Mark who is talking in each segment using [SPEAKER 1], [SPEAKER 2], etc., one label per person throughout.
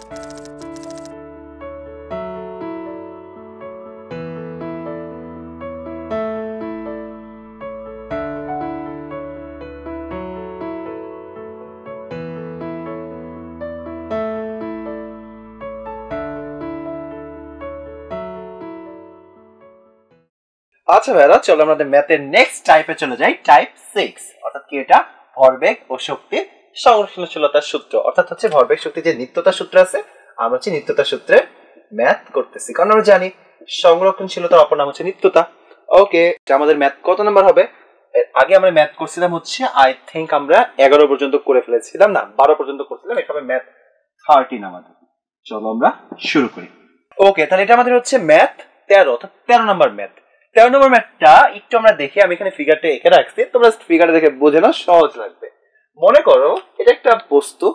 [SPEAKER 1] আচ্ছা ভাইরা, চলো আমাদের ম্যাথের নেক্সট টাইপে চলে যাই, টাইপ 6। অর্থাৎ কি এটা? ভরবেগ ও শক্তির সংরক্ষণশীলতার সূত্র। অর্থাৎ হচ্ছে ভরবেগ শক্তি যে নিত্যতার সূত্র আছে, আমরা হচ্ছে নিত্যতার সূত্রে ম্যাথ করতেছি, কারণ আমরা জানি সংরক্ষণশীলতার অপর নাম হচ্ছে নিত্যতা। ওকে, আমাদের ম্যাথ কত নাম্বার হবে? আগে আমরা ম্যাথ করছিলাম হচ্ছে আই থিঙ্ক আমরা 11 পর্যন্ত করে ফেলেছিলাম, না 12 পর্যন্ত করছিলাম। এটা হবে ম্যাথ 13 আমাদের। চলো আমরা শুরু করি। ওকে, তাহলে এটা আমাদের হচ্ছে ম্যাথ 13, অর্থাৎ 13 নাম্বার ম্যাথ। 13 নম্বর ম্যাথটা একটু আমরা দেখি। আমি এখানে ফিগারটা এঁকে রাখছি, তোমরা ফিগারটা দেখে বুঝে নাও, সহজ লাগবে। মনে করো এটা একটা বস্তু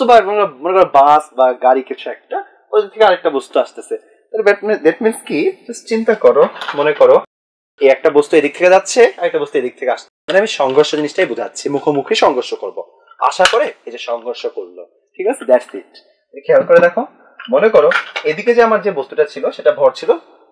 [SPEAKER 1] বা মনে করো বাস বা গাড়ি কিছু একটা, ওই থেকে আরেকটা বস্তু আসতেছে। দ্যাট মিনস কি, জাস্ট চিন্তা করো, মনে করো এই একটা বস্তু এদিক থেকে যাচ্ছে, আরেকটা বস্তু এদিক থেকে আসছে। মানে আমি সংঘর্ষ জিনিসটাই বোঝাচ্ছি, মুখোমুখি সংঘর্ষ করব আশা করে এই যে সংঘর্ষ করলো, ঠিক আছে? That's it. খেয়াল করে দেখো, মনে করো এদিকে যে আমার যে বস্তুটা ছিল সেটা ভর ছিল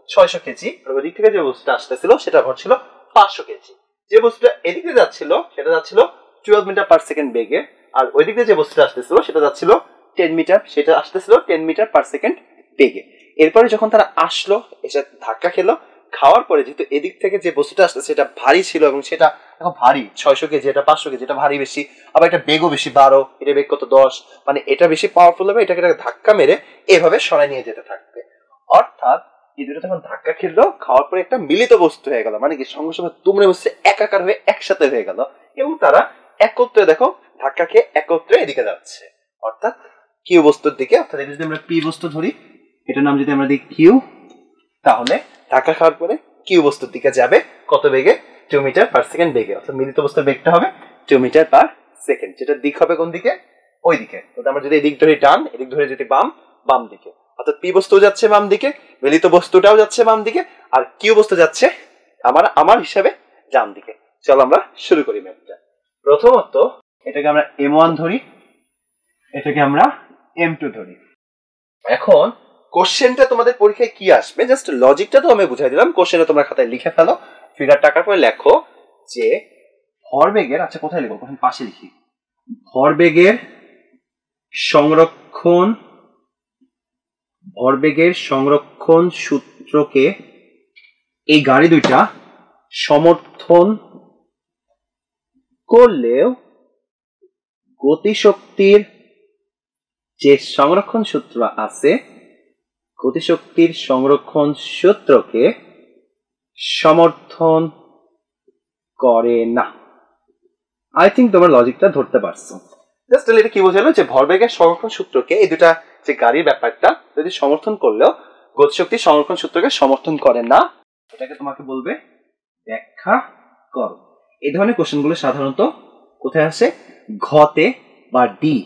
[SPEAKER 1] 600 কেজি, আর ওই দিক থেকে যে বস্তুটা আসতেছিল সেটা ভর ছিল 500 কেজি। যে বস্তুটা এদিকে যাচ্ছিল সেটা যাচ্ছিল 12 মিটার পার সেকেন্ড বেগে, আর ওই দিকে যে বস্তুটা আসতেছিল সেটা যাচ্ছিল 10 মিটার, সেটা আসতেছিল 10 মিটার পার সেকেন্ড বেগে। এরপরে যখন তারা আসলো, এসে ধাক্কা খেলো, খাওয়ার পরে যেহেতু এদিক থেকে যে বস্তুটা আসছে সেটা ভারী ছিল, এবং সেটা এখন ভারী 600 কেজি, এটা 500 কেজি, এটা ভারী বেশি, আবার এটা বেগও বেশি 12, এটা বেগ কত 10, মানে এটা বেশি পাওয়ারফুল হবে, এটাকে ধাক্কা মেরে এভাবে সরাই নিয়ে যেতে থাকবে। অর্থাৎ এই দুটো তখন ধাক্কা খেললো, খাওয়ার পরে একটা মিলিত বস্তু হয়ে গেল, মানে কি সঙ্গে সঙ্গে তুমড়ে বসছে, একাকার হয়ে একসাথে হয়ে গেল, এবং তারা একত্রে দেখো ধাক্কা খেয়ে একত্রে এদিকে যাচ্ছে, অর্থাৎ কিউ বস্তুর দিকে। অর্থাৎ এটা যদি আমরা পি বস্তু ধরি, এটার নাম যদি আমরা দিই কিউ, তাহলে ধাক্কা খাওয়ার পরে কিউ বস্তুর দিকে যাবে কত বেগে? 2 মিটার পার সেকেন্ড বেগে। অর্থাৎ মিলিত বস্তুর বেগটা হবে 2 মিটার পার সেকেন্ড, যেটা দিক হবে কোন দিকে? ওই দিকে। আমরা যদি এদিক ধরে ডান, এদিক ধরে যদি বাম, বাম দিকে। অর্থাৎ পি বস্তু যাচ্ছে বাম দিকে, মিলিত বস্তুটাও যাচ্ছে বাম দিকে, আর কিউ বস্তু যাচ্ছে আমার হিসাবে ডান দিকে। চলো আমরা শুরু করি ম্যাথটা। প্রথমত এটাকে আমরা M1 ধরি, এটাকে আমরা M2 ধরি। এখন কোশ্চেনটা তোমাদের পরীক্ষায় কি আসবে, জাস্ট লজিকটা তো আমি বুঝাই দিলাম, কোশ্চেনটা তোমরা খাতায় লিখে ফেলো, ফিগার টাকার পরে লেখো যে ভরবেগের, আচ্ছা কোথায় লিখবো, প্রথম পাশে লিখি, ভরবেগের সংরক্ষণ সূত্রকে এই গাড়ি দুইটা সমর্থন করলেও গতিশক্তির যে সংরক্ষণ সূত্র আছে, গতিশক্তির সংরক্ষণ সূত্রকে সমর্থন করে না। আই থিঙ্ক তোমার লজিকটা ধরতে পারছো। জাস্ট এটা কি বোঝালো, যে ভরবেগের সংরক্ষণ সূত্রকে এই দুটা যে গাড়ির ব্যাপারটা যদি সমর্থন করলেও গতিশক্তির সংরক্ষণ সূত্রকে সমর্থন করে না, এটাকে তোমাকে বলবে ব্যাখ্যা করো। এই ধরনের কোশ্চেনগুলো সাধারণত কোথায় আসে? ঘতে বা ডি,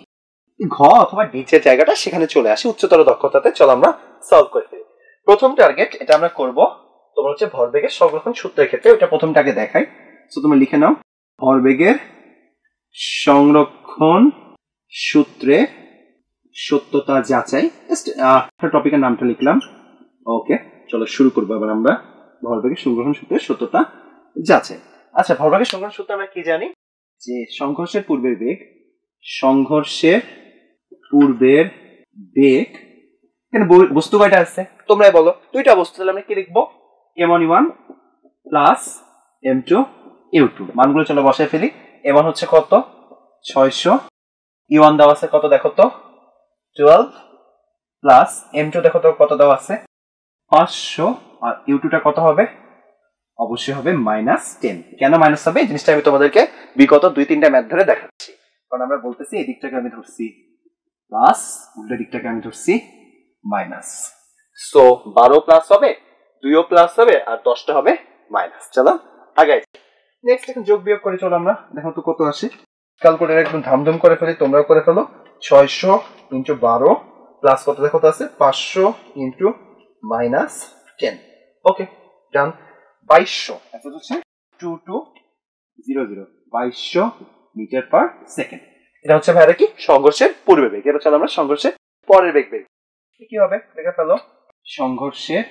[SPEAKER 1] ঘ অথবা ডি যে জায়গাটা সেখানে চলে আসে উচ্চতর দক্ষতাতে। চলো আমরা সলভ করে ফেলি। প্রথম টার্গেট এটা আমরা করব তোমার হচ্ছে ভরবেগের সংরক্ষণ সূত্রের ক্ষেত্রে, ওটা প্রথমটাকে দেখাই। সো তুমি লিখে নাও, ভরবেগের সংরক্ষণ সূত্রে সত্যতা যাচাই। টপিকের নামটা লিখলাম। ওকে, চলো শুরু করবো আবার আমরা ভরবেগের সংরক্ষণ সূত্রের সত্যতা যাচাই। আচ্ছা, ভরবেগের সংরক্ষণ সূত্র আমরা কি জানি, যে সংঘর্ষের পূর্বের বেগ, এখানে বস্তু কয়টা আছে তোমরাই বলো? দুইটা বস্তু, তাহলে আমরা কি লিখবো? M1 plus M2 U2। মানগুলো চলো বসায় ফেলি। M1 হচ্ছে কত? 600, U1 দেওয়া আছে কত দেখো তো? 12, প্লাস M2 দেখো তো কত দেওয়া আছে? 500, আর U2 টা কত হবে? অবশ্যই হবে -10। কেন মাইনাস হবে এই জিনিসটা আমি তোমাদেরকে বিগত 2-3টা ম্যাথ ধরে দেখাচ্ছি। কারণ আমরা বলতেছি এই দিকটাকে আমি ধরছি প্লাস, উল্টো দিকটাকে আমি ধরছি মাইনাস। সো 12 প্লাস হবে, 2ও প্লাস হবে, আর 10টা হবে মাইনাস। চলো আগে নেক্সট এখন যোগ বিয়োগ করে চলো আমরা, দেখো তো কত আসে। ক্যালকুলেটর একদম ধামধুম করে ফেলি, তোমরাও করে ফেলো। 600 × 12 প্লাস কত দেখো তো আছে? 500 × -10। ওকে, ডান। 2200, এটা হচ্ছে 2200, 2200 মিটার পার সেকেন্ড। এটা হচ্ছে ভাইরা কি? সংঘর্ষের পূর্বে বেগ। এবার চলো আমরা সংঘর্ষের পরের বেগ বের কি হবে দেখে ফেলো সংঘর্ষের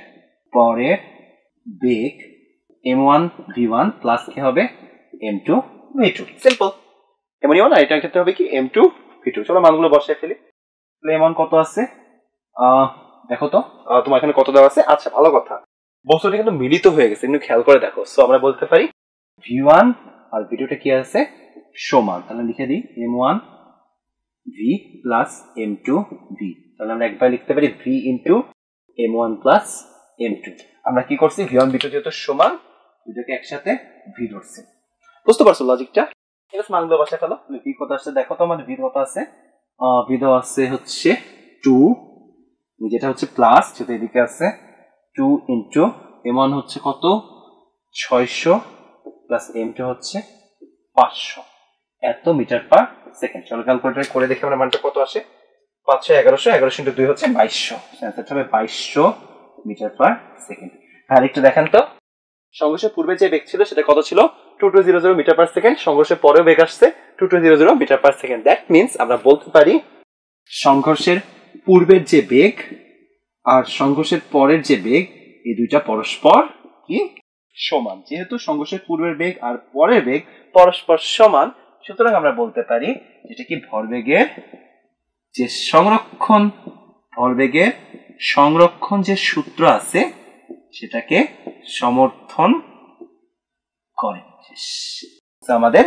[SPEAKER 1] পরের বেগ m1 v1 প্লাস কি হবে m2 v2 সিম্পল m1 আর এটার ক্ষেত্রে হবে কি m2 v2 চলো মানগুলো বসায় ফেলি তাহলে m1 কত আছে দেখো তো তোমার এখানে কত দেওয়া আছে আচ্ছা ভালো কথা বস্তুটা কিন্তু মিলিত হয়ে গেছে একটু খেয়াল করে দেখো সো আমরা বলতে পারি v1 আর v2 টা কি আছে সমান তাহলে লিখে দিই m1 v plus m2 v তাহলে আমরা একবার লিখতে পারি v into m1 plus m2 আমরা কি করছি v1 v2 যেহেতু সমান দুটোকে একসাথে v ধরছি বুঝতে পারছো লজিকটা এবার মানগুলো বসায় ফেলো v কত আসছে দেখো তো আমাদের v কত আছে v দেওয়া আছে হচ্ছে 2 যেটা হচ্ছে প্লাস যেটা এদিকে আছে 2 ইনটু m1 হচ্ছে কত 600 প্লাস m2 হচ্ছে 500 এত মিটার পার সেকেন্ড চলো ক্যালকুলেটর করে দেখি আমরা মানটা কত আসে 500 1100 ইনটু 2 হচ্ছে 2200 অ্যান্সারটা হবে 2200 মিটার পার সেকেন্ড আর একটু দেখেন তো সংঘর্ষের পূর্বে যে বেগ ছিল সেটা কত ছিল 2200 মিটার পার সেকেন্ড সংঘর্ষের পরেও বেগ আসছে 2200 metre per second that means আমরা বলতে পারি সংঘর্ষের পূর্বের যে বেগ আর সংঘর্ষের পরের যে বেগ এই দুইটা পরস্পর কি সমান যেহেতু সংঘর্ষের পূর্বের বেগ আর পরের বেগ পরস্পর সমান সুতরাং আমরা বলতে পারি যেটা কি ভরবেগের যে সংরক্ষণ যে সূত্র আছে সেটাকে সমর্থন করে আমাদের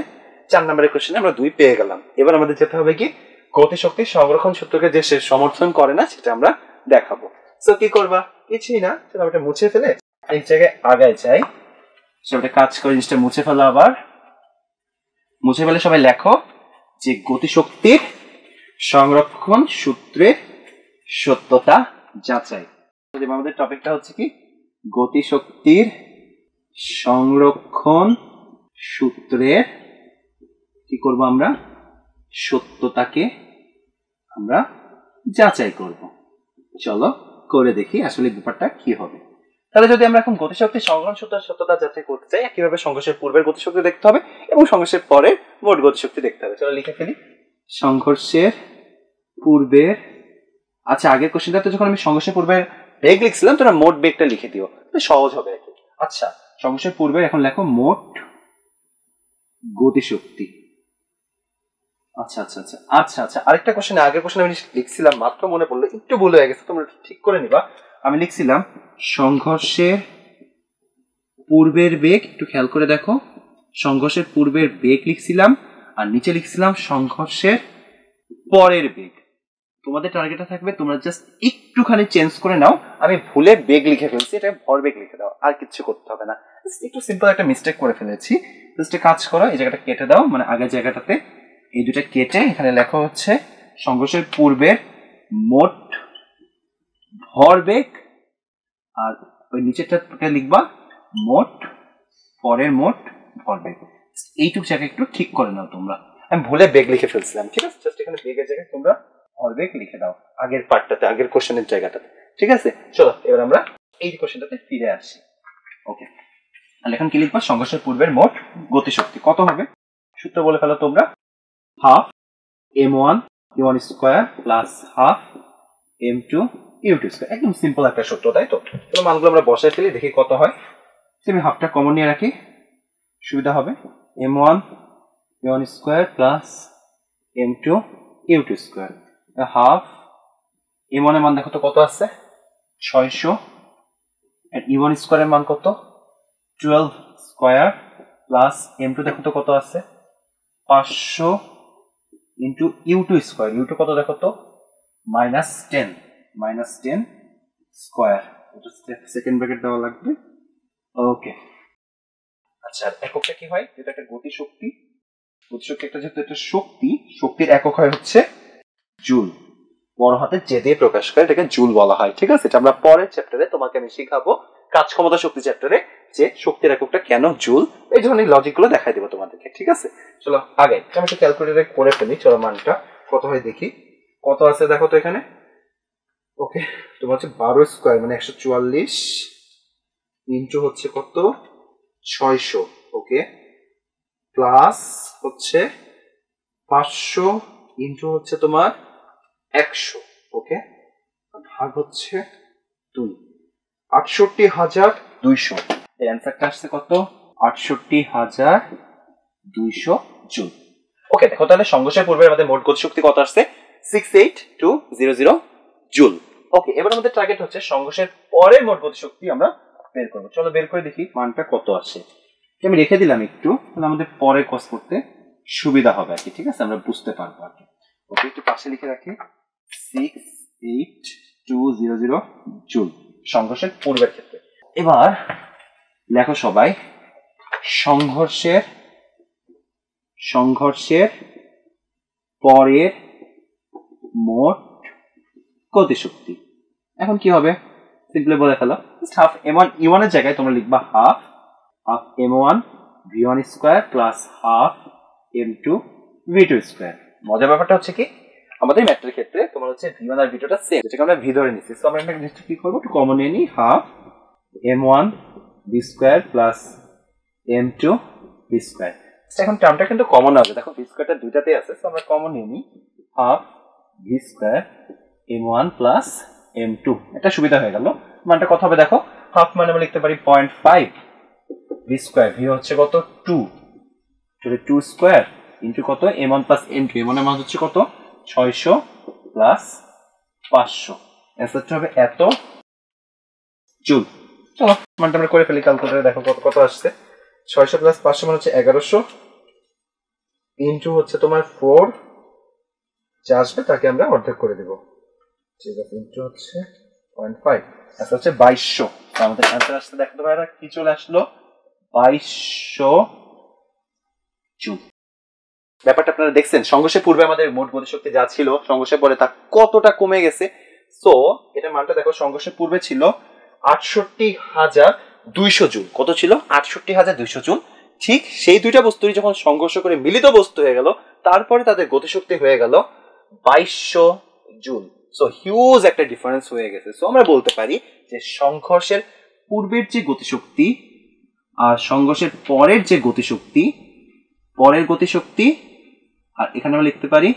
[SPEAKER 1] 4 নম্বরের কোশ্চেনে আমরা 2 পেয়ে গেলাম এবার আমাদের যেতে হবে কি গতিশক্তি সংরক্ষণ সূত্রকে যে সমর্থন করে না সেটা আমরা দেখাবো সো কি করবা কিছুই না সেটা আমরা মুছে ফেলে এই জায়গায় আগায় যাই সেটা কাজ করে জিনিসটা মুছে ফেলো আবার মুছে ফেলে সবাই লেখো যে গতিশক্তির সংরক্ষণ সূত্রের সত্যতা যাচাই আমাদের টপিকটা হচ্ছে কি গতিশক্তির সংরক্ষণ সূত্রের কি করব আমরা সত্যতাকে আমরা যাচাই করব চলো করে দেখি আসলে ব্যাপারটা কি হবে তাহলে যদি আমরা এখন গতিশক্তি সংরক্ষণ সূত্রের সত্যতা যাচাই করতে চাই কিভাবে সংঘর্ষের পূর্বের গতিশক্তি দেখতে হবে এবং সংঘর্ষের পরে মোট গতিশক্তি দেখতে হবে চলো লিখে ফেলি সংঘর্ষের পূর্বের আচ্ছা আগের কোশ্চেনটাতে যখন আমি সংঘর্ষের পূর্বের বেগ লিখছিলাম তোমরা মোট বেগটা লিখে দিও সহজ হবে আর কি আচ্ছা সংঘর্ষের পূর্বে এখন লেখো মোট গতিশক্তি আচ্ছা আচ্ছা আচ্ছা আচ্ছা আচ্ছা আরেকটা কোশ্চেন আগের কোশ্চেন আমি লিখছিলাম মাত্র মনে পড়লো একটু ভুল হয়ে গেছে তোমরা ঠিক করে নিবা আমি লিখছিলাম সংঘর্ষের পূর্বের বেগ একটু খেয়াল করে দেখো সংঘর্ষের পূর্বের বেগ লিখছিলাম আর নিচে লিখছিলাম সংঘর্ষের পরের বেগ তোমাদের টার্গেটটা থাকবে তোমরা জাস্ট একটুখানি চেঞ্জ করে নাও আমি ভুলে বেগ লিখে ফেলছি এটা ভরবেগ লিখে দাও আর কিছু করতে হবে না একটু সিম্পল একটা মিস্টেক করে ফেলেছি জাস্ট কাজ করো এই জায়গাটা কেটে দাও মানে আগের জায়গাটাতে এই দুটো কেটে এখানে লেখা হচ্ছে সংঘর্ষের পূর্বের মোট ভরবেগ আর ওই নিচেরটা লিখবা মোট পরের মোট ভরবেগ এইটুকু জায়গা একটু ঠিক করে নাও তোমরা আমি ভুলে বেগ লিখে ফেলছিলাম ঠিক আছে জাস্ট এখানে বেগের জায়গায় তোমরা ভরবেগ লিখে দাও আগের পার্টটাতে আগের কোশ্চেনের জায়গাটাতে ঠিক আছে চলো এবার আমরা এই কোশ্চেনটাতে ফিরে আসি ওকে তাহলে এখন কি লিখবা সংঘর্ষের পূর্বের মোট গতিশক্তি কত হবে সূত্র বলে ফেলো তোমরা half m1 u1 square plus half m2 u2 square একদম সিম্পল একটা সূত্র তাই তো চলো মানগুলো আমরা বসাই ফেলি দেখি কত হয় আমি হাফটা কমন নিয়ে রাখি সুবিধা হবে m1 u1 square plus m2 u2 square half m1 এর মান দেখো তো কত আছে 600 আর u1 স্কয়ারের মান কত 12 স্কয়ার প্লাস m2 দেখো তো কত আছে 500 ইনটু u2 স্কয়ার u2 কত দেখো তো -10 স্কয়ার এটা সেকেন্ড ব্র্যাকেট দেওয়া লাগবে ওকে আচ্ছা এককটা কি হয় এটা একটা গতিশক্তি একটা যেহেতু একটা শক্তির একক হয় হচ্ছে জুল বড় হাতে জে দিয়ে প্রকাশ করে এটাকে জুল বলা হয় ঠিক আছে এটা আমরা পরের চ্যাপ্টারে তোমাকে আমি শেখাবো কাজ ক্ষমতা শক্তি চ্যাপ্টারে যে শক্তির এককটা কেন জুল এই ধরনের লজিকগুলো দেখাই দেবো তোমাদেরকে ঠিক আছে চলো আগে আমি একটু ক্যালকুলেটরে করে ফেলি চলো মানটা কত হয় দেখি কত আছে দেখো তো এখানে ওকে তোমার হচ্ছে 12 স্কয়ার মানে 144 ইনটু হচ্ছে কত 600 ওকে প্লাস হচ্ছে 500 ইনটু হচ্ছে তোমার 100 ওকে, ভাগ হচ্ছে 2, 68,200। এর অ্যান্সারটা আসছে কত? 68,200 জুল। ওকে, দেখো তাহলে সংঘর্ষের পূর্বে আমাদের মোট গতিশক্তি কত আসছে? 68,200 জুল। ওকে, এবার আমাদের টার্গেট হচ্ছে সংঘর্ষের পরে মোট গতিশক্তি আমরা বের করবো। চলো বের করে দেখি মানটা কত আসে। আমি রেখে দিলাম একটু, তাহলে আমাদের পরে কস করতে সুবিধা হবে আর কি। ঠিক আছে, আমরা বুঝতে পারবো আর কি। ওকে, একটু পাশে লিখে রাখি 68,200 জুল সংঘর্ষের পূর্বের ক্ষেত্রে। এবার লেখো সবাই সংঘর্ষের পরের মোট গতিশক্তি। এখন কি হবে? সিম্পলি বলে ফেলো, হাফ m1 e1 এর জায়গায় তোমরা লিখবা half m1 v1 square plus half m2 v2 square. মজার ব্যাপারটা হচ্ছে কি, আমাদের ম্যাথের ক্ষেত্রে তোমার হচ্ছে v1 আর v2 টা সেম, যেটাকে আমরা v ধরে নিচ্ছি। সো আমরা একটা জিনিস কি করব, একটু কমন নিয়ে নিই, half m1 v square plus m2 v square. এখন টার্মটা কিন্তু কমন হবে, দেখো v স্কয়ারটা দুইটাতেই আছে। সো আমরা কমন নিয়ে নিই, half v square m1 plus m2। এটা সুবিধা হয়ে গেল। মানটা কত হবে দেখো, হাফ মানে আমরা লিখতে পারি 0.5 v স্কয়ার, v হচ্ছে কত 2, তাহলে 2 স্কয়ার ইনটু কত m1 প্লাস m2। m1 এর মান হচ্ছে কত 600 প্লাস 500, অ্যান্সারটা হবে এত জুল। চলো মানটা আমরা করে ফেলি ক্যালকুলেটরে, দেখো কত কত আসছে। 600 প্লাস 500 মানে হচ্ছে 1100 ইনটু হচ্ছে তোমার 4, যা আসবে তাকে আমরা অর্ধেক করে দেব। ঠিক আছে, ইনটু হচ্ছে 0.5, আচ্ছা হচ্ছে 2200। আমাদের অ্যান্সার আসছে, দেখো তোমরা কি চলে আসলো 2200 জুল। ব্যাপারটা আপনারা দেখছেন, সংঘর্ষের পূর্বে আমাদের মোট গতিশক্তি যা ছিল সংঘর্ষের পরে তা কতটা কমে গেছে। সো এটা মানটা দেখো, সংঘর্ষের পূর্বে ছিল 68,200 জুল। কত ছিল? 68,200 জুল। ঠিক সেই দুইটা বস্তুই যখন সংঘর্ষ করে মিলিত বস্তু হয়ে গেল, তারপরে তাদের গতিশক্তি হয়ে গেল 2200 জুল। সো হিউজ একটা ডিফারেন্স হয়ে গেছে। সো আমরা বলতে পারি যে সংঘর্ষের পূর্বের যে গতিশক্তি আর সংঘর্ষের পরের যে গতিশক্তি, পরের গতিশক্তি আর এখানে আমরা লিখতে পারি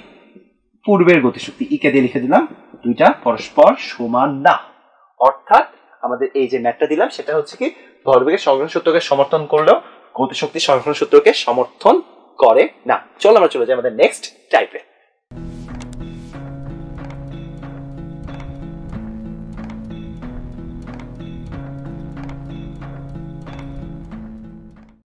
[SPEAKER 1] পূর্বের গতিশক্তি, ইকে দিয়ে লিখে দিলাম, দুইটা পরস্পর সমান না। অর্থাৎ আমাদের এই যে ম্যাথটা দিলাম সেটা হচ্ছে কি, ভরবেগের সংরক্ষণ সূত্রকে সমর্থন করলেও গতিশক্তি সংরক্ষণ সূত্রকে সমর্থন করে না। চলো আমরা চলে যাই আমাদের নেক্সট টাইপে।